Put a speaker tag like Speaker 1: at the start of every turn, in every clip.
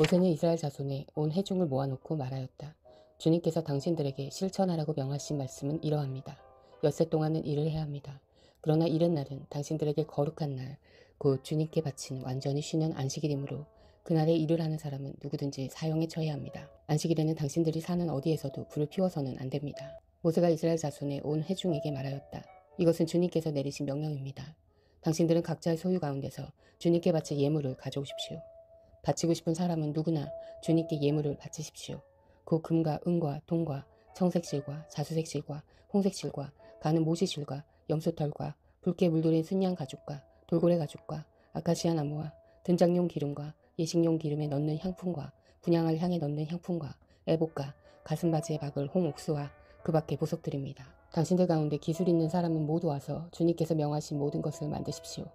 Speaker 1: 모세는 이스라엘 자손의 온 회중을 모아놓고 말하였다. 주님께서 당신들에게 실천하라고 명하신 말씀은 이러합니다. 엿새 동안은 일을 해야 합니다. 그러나 이른 날은 당신들에게 거룩한 날, 곧 주님께 바친 완전히 쉬는 안식일이므로 그날에 일을 하는 사람은 누구든지 사형에 처해야 합니다. 안식일에는 당신들이 사는 어디에서도 불을 피워서는 안 됩니다. 모세가 이스라엘 자손의 온 회중에게 말하였다. 이것은 주님께서 내리신 명령입니다. 당신들은 각자의 소유 가운데서 주님께 바칠 예물을 가져오십시오. 바치고 싶은 사람은 누구나 주님께 예물을 바치십시오. 그 금과 은과 동과 청색실과 자수색실과 홍색실과 가는 모시실과 염소털과 붉게 물들인 순양 가죽과 돌고래 가죽과 아카시아 나무와 등장용 기름과 예식용 기름에 넣는 향품과 분향할 향에 넣는 향품과 애복과 가슴바지에 박을 홍옥수와 그 밖에 보석드립니다. 당신들 가운데 기술 있는 사람은 모두 와서 주님께서 명하신 모든 것을 만드십시오.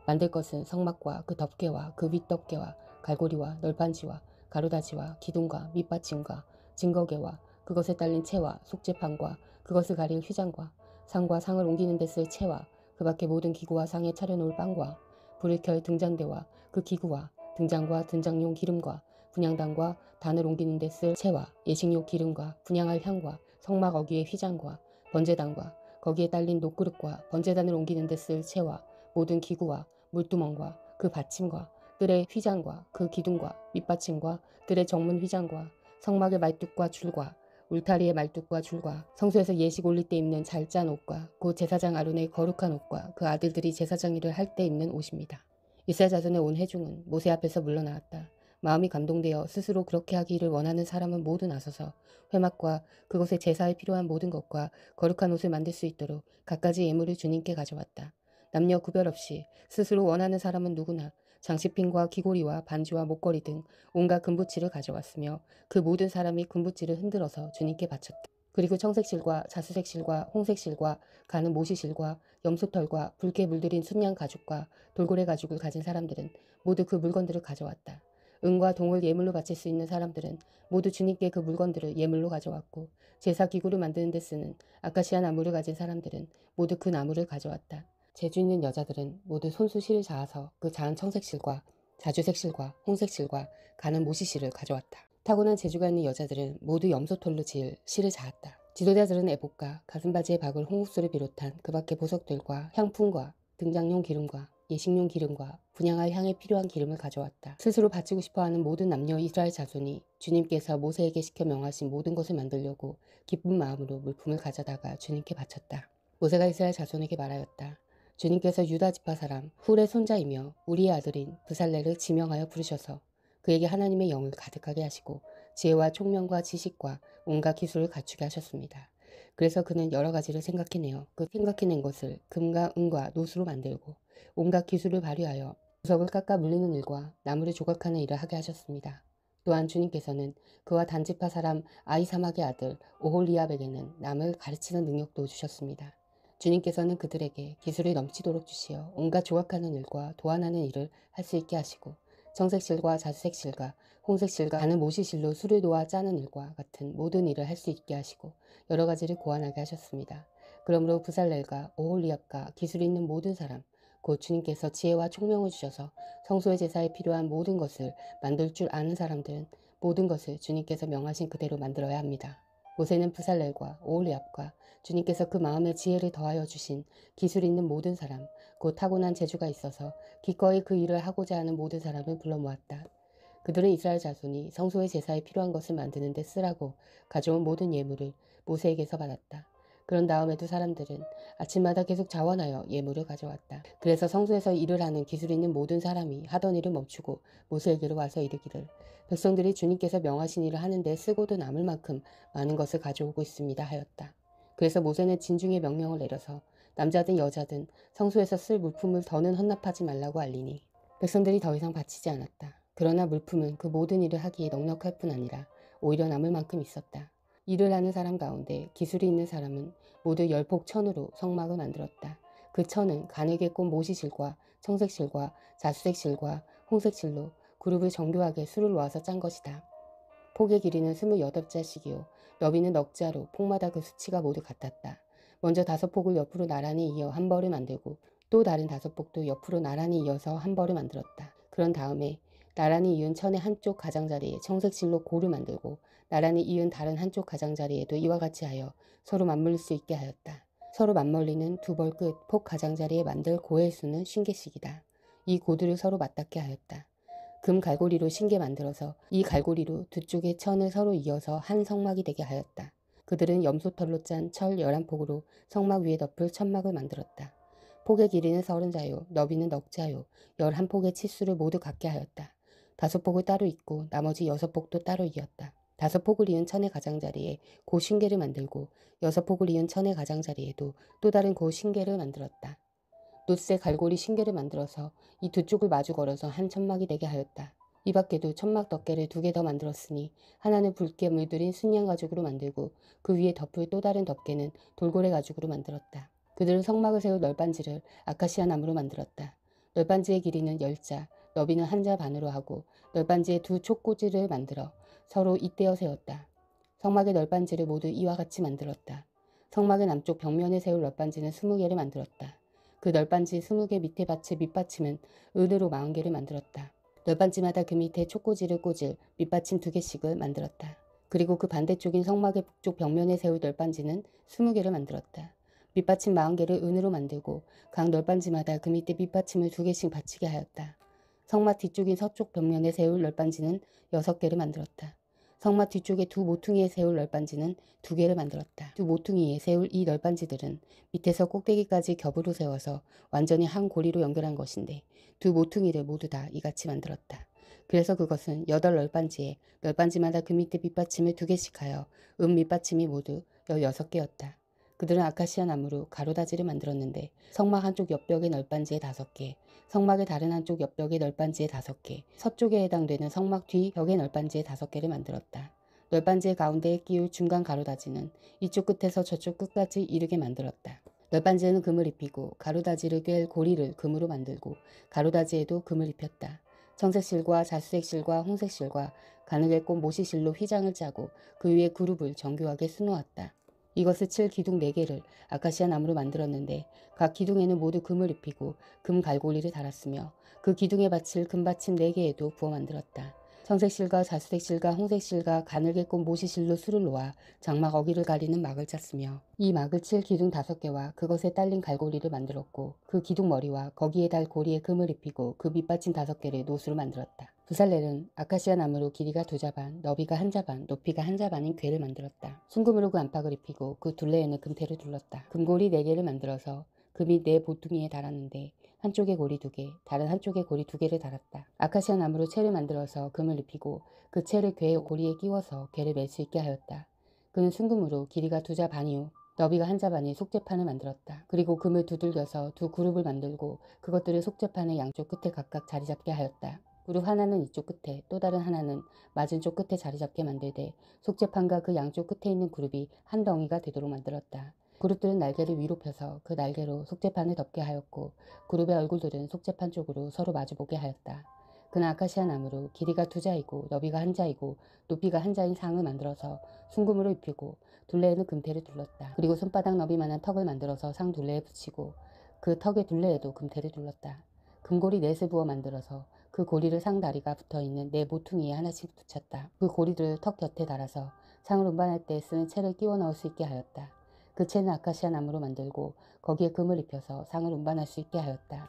Speaker 1: 만들 것은 성막과 그 덮개와 그 윗덮개와 갈고리와 널판지와 가루다지와 기둥과 밑받침과 증거개와 그것에 딸린 채와 속재판과 그것을 가릴 휘장과 상과 상을 옮기는 데 쓸 채와 그 밖에 모든 기구와 상에 차려놓을 빵과 불을 켤 등잔대와 그 기구와 등잔과 등장용 기름과 분향단과 단을 옮기는 데 쓸 채와 예식용 기름과 분향할 향과 성막 어귀의 휘장과 번제단과 거기에 딸린 녹그릇과 번제단을 옮기는 데 쓸 채와 모든 기구와 물두멍과 그 받침과 뜰의 휘장과 그 기둥과 밑받침과 뜰의 정문 휘장과 성막의 말뚝과 줄과 울타리의 말뚝과 줄과 성소에서 예식 올릴 때 입는 잘 짠 옷과 곧 제사장 아론의 거룩한 옷과 그 아들들이 제사장 일을 할 때 입는 옷입니다. 이스라엘 자손의 온 회중은 모세 앞에서 물러나왔다. 마음이 감동되어 스스로 그렇게 하기를 원하는 사람은 모두 나서서 회막과 그곳의 제사에 필요한 모든 것과 거룩한 옷을 만들 수 있도록 갖가지 예물을 주님께 가져왔다. 남녀 구별 없이 스스로 원하는 사람은 누구나 장식핀과 귀고리와 반지와 목걸이 등 온갖 금부치를 가져왔으며 그 모든 사람이 금부치를 흔들어서 주님께 바쳤다. 그리고 청색실과 자수색실과 홍색실과 가는 모시실과 염소털과 붉게 물들인 순양 가죽과 돌고래 가죽을 가진 사람들은 모두 그 물건들을 가져왔다. 은과 동을 예물로 바칠 수 있는 사람들은 모두 주님께 그 물건들을 예물로 가져왔고 제사 기구를 만드는 데 쓰는 아카시아 나무를 가진 사람들은 모두 그 나무를 가져왔다. 재주 있는 여자들은 모두 손수 실을 자아서 그 자은 청색실과 자주색실과 홍색실과 가는 모시실을 가져왔다. 타고난 재주가 있는 여자들은 모두 염소털로 지을 실을 자았다. 지도자들은 애복과 가슴바지에 박을 홍옥수를 비롯한 그 밖의 보석들과 향품과 등장용 기름과 예식용 기름과 분향할 향에 필요한 기름을 가져왔다. 스스로 바치고 싶어하는 모든 남녀 이스라엘 자손이 주님께서 모세에게 시켜 명하신 모든 것을 만들려고 기쁜 마음으로 물품을 가져다가 주님께 바쳤다. 모세가 이스라엘 자손에게 말하였다. 주님께서 유다 지파 사람 훌의 손자이며 우리의 아들인 브살렐을 지명하여 부르셔서 그에게 하나님의 영을 가득하게 하시고 지혜와 총명과 지식과 온갖 기술을 갖추게 하셨습니다. 그래서 그는 여러 가지를 생각해내어 그 생각해낸 것을 금과 은과 노수로 만들고 온갖 기술을 발휘하여 구석을 깎아 물리는 일과 나무를 조각하는 일을 하게 하셨습니다. 또한 주님께서는 그와 단지파 사람 아이사막의 아들 오홀리압에게는 남을 가르치는 능력도 주셨습니다. 주님께서는 그들에게 기술이 넘치도록 주시어 온갖 조각하는 일과 도안하는 일을 할 수 있게 하시고 청색실과 자수색실과 홍색실과 가는 모시실로 술을 놓아 짜는 일과 같은 모든 일을 할 수 있게 하시고 여러 가지를 고안하게 하셨습니다. 그러므로 부살렐과 오홀리압과 기술이 있는 모든 사람 곧 주님께서 지혜와 총명을 주셔서 성소의 제사에 필요한 모든 것을 만들 줄 아는 사람들은 모든 것을 주님께서 명하신 그대로 만들어야 합니다. 모세는 부살렐과 오홀리압과 주님께서 그 마음에 지혜를 더하여 주신 기술 있는 모든 사람, 곧 타고난 재주가 있어서 기꺼이 그 일을 하고자 하는 모든 사람을 불러 모았다. 그들은 이스라엘 자손이 성소의 제사에 필요한 것을 만드는 데 쓰라고 가져온 모든 예물을 모세에게서 받았다. 그런 다음에도 사람들은 아침마다 계속 자원하여 예물을 가져왔다. 그래서 성소에서 일을 하는 기술 있는 모든 사람이 하던 일을 멈추고 모세에게로 와서 이르기를 백성들이 주님께서 명하신 일을 하는데 쓰고도 남을 만큼 많은 것을 가져오고 있습니다 하였다. 그래서 모세는 진중의 명령을 내려서 남자든 여자든 성소에서 쓸 물품을 더는 헌납하지 말라고 알리니 백성들이 더 이상 바치지 않았다. 그러나 물품은 그 모든 일을 하기에 넉넉할 뿐 아니라 오히려 남을 만큼 있었다. 일을 하는 사람 가운데 기술이 있는 사람은 모두 열폭 천으로 성막을 만들었다. 그 천은 가늘게 꼰 모시실과 청색실과 자수색실과 홍색실로 그룹을 정교하게 수를 놓아서 짠 것이다. 폭의 길이는 28자씩이요 너비는 넉자로 폭마다 그 수치가 모두 같았다. 먼저 5폭을 옆으로 나란히 이어 한 벌을 만들고 또 다른 5폭도 옆으로 나란히 이어서 한 벌을 만들었다. 그런 다음에 나란히 이은 천의 한쪽 가장자리에 청색실로 고를 만들고 나란히 이은 다른 한쪽 가장자리에도 이와 같이 하여 서로 맞물릴 수 있게 하였다. 서로 맞물리는 두 벌 끝 폭 가장자리에 만들 고의 수는 50개씩이다. 이 고들을 서로 맞닿게 하였다. 금 갈고리로 신게 만들어서 이 갈고리로 두 쪽의 천을 서로 이어서 한 성막이 되게 하였다. 그들은 염소털로 짠 철 11폭으로 성막 위에 덮을 천막을 만들었다. 폭의 길이는 30자요, 너비는 넉자요, 11폭의 치수를 모두 같게 하였다. 5폭을 따로 잇고 나머지 6폭도 따로 이었다. 5폭을 이은 천의 가장자리에 고 신계를 만들고 6폭을 이은 천의 가장자리에도 또 다른 고 신계를 만들었다. 놋새 갈고리 신계를 만들어서 이 두 쪽을 마주 걸어서 한 천막이 되게 하였다. 이 밖에도 천막 덮개를 2개 더 만들었으니 하나는 붉게 물들인 순양 가죽으로 만들고 그 위에 덮을 또 다른 덮개는 돌고래 가죽으로 만들었다. 그들은 성막을 세울 널빤지를 아카시아 나무로 만들었다. 널빤지의 길이는 10자, 너비는 1자 반으로 하고 널빤지에 두 촉꽂이를 만들어 서로 잇대어 세웠다. 성막의 널빤지를 모두 이와 같이 만들었다. 성막의 남쪽 벽면에 세울 널빤지는 20개를 만들었다. 그 널빤지 20개 밑에 받칠 밑받침은 은으로 40개를 만들었다. 널빤지마다 그 밑에 촉꽂이를 꽂을 밑받침 2개씩을 만들었다. 그리고 그 반대쪽인 성막의 북쪽 벽면에 세울 널빤지는 20개를 만들었다. 밑받침 40개를 은으로 만들고 각 널빤지마다 그 밑에 밑받침을 2개씩 받치게 하였다. 성막 뒤쪽인 서쪽 벽면에 세울 널빤지는 6개를 만들었다. 성막 뒤쪽에 두 모퉁이에 세울 널빤지는 2개를 만들었다. 두 모퉁이에 세울 이 널빤지들은 밑에서 꼭대기까지 겹으로 세워서 완전히 한 고리로 연결한 것인데 두 모퉁이를 모두 다 이같이 만들었다. 그래서 그것은 8널빤지에 널빤지마다 그 밑에 밑받침을 2개씩 하여 밑받침이 모두 16개였다. 그들은 아카시아 나무로 가로다지를 만들었는데 성막 한쪽 옆벽의 널빤지에 5개, 성막의 다른 한쪽 옆벽의 널빤지에 5개, 서쪽에 해당되는 성막 뒤 벽의 널빤지에 5개를 만들었다. 널빤지의 가운데에 끼울 중간 가로다지는 이쪽 끝에서 저쪽 끝까지 이르게 만들었다. 널빤지에는 금을 입히고 가로다지를 꿰 고리를 금으로 만들고 가로다지에도 금을 입혔다. 청색실과 자수색실과 홍색실과 가늘게 꼰 모시실로 휘장을 짜고 그 위에 그룹을 정교하게 수놓았다. 이것을 칠 기둥 4개를 아카시아 나무로 만들었는데 각 기둥에는 모두 금을 입히고 금 갈고리를 달았으며 그 기둥에 받칠 금받침 4개에도 부어 만들었다. 청색실과 자수색실과 홍색실과 가늘게 꼰 모시실로 수를 놓아 장막 어기를 가리는 막을 짰으며 이 막을 칠 기둥 5개와 그것에 딸린 갈고리를 만들었고 그 기둥 머리와 거기에 달 고리에 금을 입히고 그 밑받침 5개를 노수로 만들었다. 부살렐은 아카시아 나무로 길이가 2자 반, 너비가 1자 반, 높이가 1자 반인 궤를 만들었다. 순금으로 그 안팎을 입히고 그 둘레에는 금테를 둘렀다. 금고리 4개를 만들어서 그 밑 4보퉁이에 달았는데 한쪽에 고리 2개, 다른 한쪽에 고리 2개를 달았다. 아카시아 나무로 채를 만들어서 금을 입히고 그 채를 궤의 고리에 끼워서 궤를 맬 수 있게 하였다. 그는 순금으로 길이가 2자 반이요 너비가 1자 반인 속재판을 만들었다. 그리고 금을 두들겨서 두 그룹을 만들고 그것들을 속재판의 양쪽 끝에 각각 자리 잡게 하였다. 그룹 하나는 이쪽 끝에 또 다른 하나는 맞은쪽 끝에 자리 잡게 만들되 속재판과 그 양쪽 끝에 있는 그룹이 한 덩이가 되도록 만들었다. 그룹들은 날개를 위로 펴서 그 날개로 속재판을 덮게 하였고 그룹의 얼굴들은 속재판 쪽으로 서로 마주보게 하였다. 그는 아카시아 나무로 길이가 2자이고 너비가 1자이고 높이가 1자인 상을 만들어서 순금으로 입히고 둘레에는 금테를 둘렀다. 그리고 손바닥 너비만한 턱을 만들어서 상 둘레에 붙이고 그 턱의 둘레에도 금테를 둘렀다. 금고리 4을 부어 만들어서 그 고리를 상 다리가 붙어있는 4 모퉁이에 하나씩 붙였다. 그 고리를 턱 곁에 달아서 상을 운반할 때 쓰는 채를 끼워 넣을 수 있게 하였다. 그 채는 아카시아 나무로 만들고 거기에 금을 입혀서 상을 운반할 수 있게 하였다.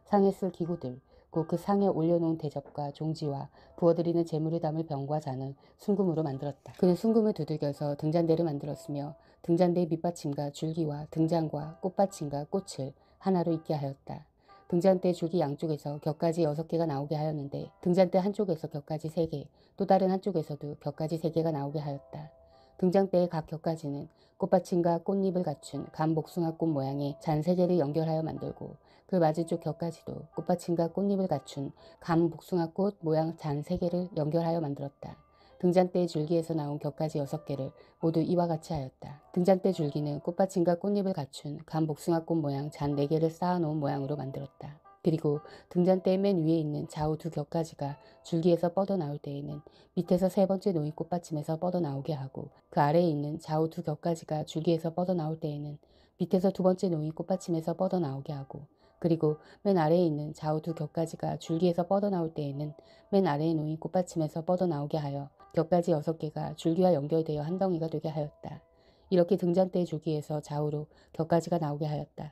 Speaker 1: 상에 쓸 기구들, 곧 그 상에 올려놓은 대접과 종지와 부어드리는 재물을 담을 병과 잔을 순금으로 만들었다. 그는 순금을 두들겨서 등잔대를 만들었으며 등잔대의 밑받침과 줄기와 등잔과 꽃받침과 꽃을 하나로 있게 하였다. 등잔대 줄기 양쪽에서 격가지 6개가 나오게 하였는데 등잔대 한쪽에서 격가지 3개, 또 다른 한쪽에서도 격가지 3개가 나오게 하였다. 등잔대의 각 격가지는 꽃받침과 꽃잎을 갖춘 감복숭아꽃 모양의 잔 3개를 연결하여 만들고 그 맞은쪽 격가지도 꽃받침과 꽃잎을 갖춘 감복숭아꽃 모양 잔 3개를 연결하여 만들었다. 등잔대의 줄기에서 나온 격가지 6개를 모두 이와 같이 하였다. 등잔대 줄기는 꽃받침과 꽃잎을 갖춘 감복숭아꽃 모양 잔 4개를 쌓아놓은 모양으로 만들었다. 그리고 등잔대의 맨 위에 있는 좌우 두 격가지가 줄기에서 뻗어나올 때에는 밑에서 3번째 놓인 꽃받침에서 뻗어나오게 하고 그 아래에 있는 좌우 두 격가지가 줄기에서 뻗어나올 때에는 밑에서 2번째 놓인 꽃받침에서 뻗어나오게 하고 그리고 맨 아래에 있는 좌우 두 곁가지가 줄기에서 뻗어나올 때에는 맨 아래에 놓인 꽃받침에서 뻗어나오게 하여 곁가지 6개가 줄기와 연결되어 한 덩이가 되게 하였다. 이렇게 등잔대 줄기에서 좌우로 곁가지가 나오게 하였다.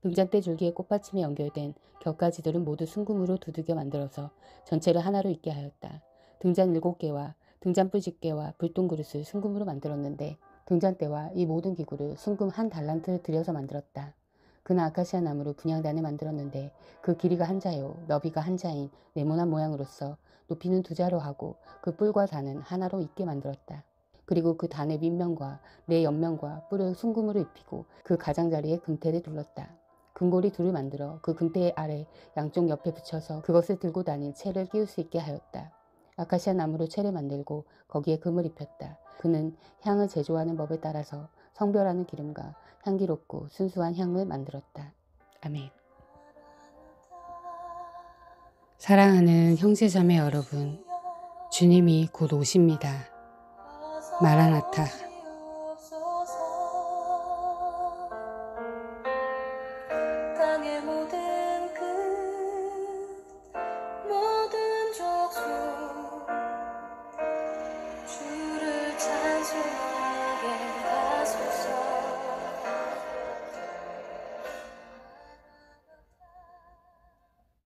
Speaker 1: 등잔대 줄기에 꽃받침에 연결된 곁가지들은 모두 순금으로 두들겨 만들어서 전체를 하나로 있게 하였다. 등잔 7개와 등잔불 10개와 불똥그릇을 순금으로 만들었는데 등잔대와 이 모든 기구를 순금 1달란트를 들여서 만들었다. 그는 아카시아 나무로 분향단을 만들었는데 그 길이가 1자요 너비가 1자인 네모난 모양으로서 높이는 2자로 하고 그 뿔과 단은 하나로 있게 만들었다. 그리고 그 단의 밑면과 네 옆면과 뿔을 순금으로 입히고 그 가장자리에 금태를 둘렀다. 금고리 둘을 만들어 그 금태 아래 양쪽 옆에 붙여서 그것을 들고 다닌 채를 끼울 수 있게 하였다. 아카시아 나무로 채를 만들고 거기에 금을 입혔다. 그는 향을 제조하는 법에 따라서 성별하는 기름과 향기롭고 순수한 향을 만들었다. 아멘. 사랑하는 형제자매 여러분, 주님이 곧 오십니다. 마라나타.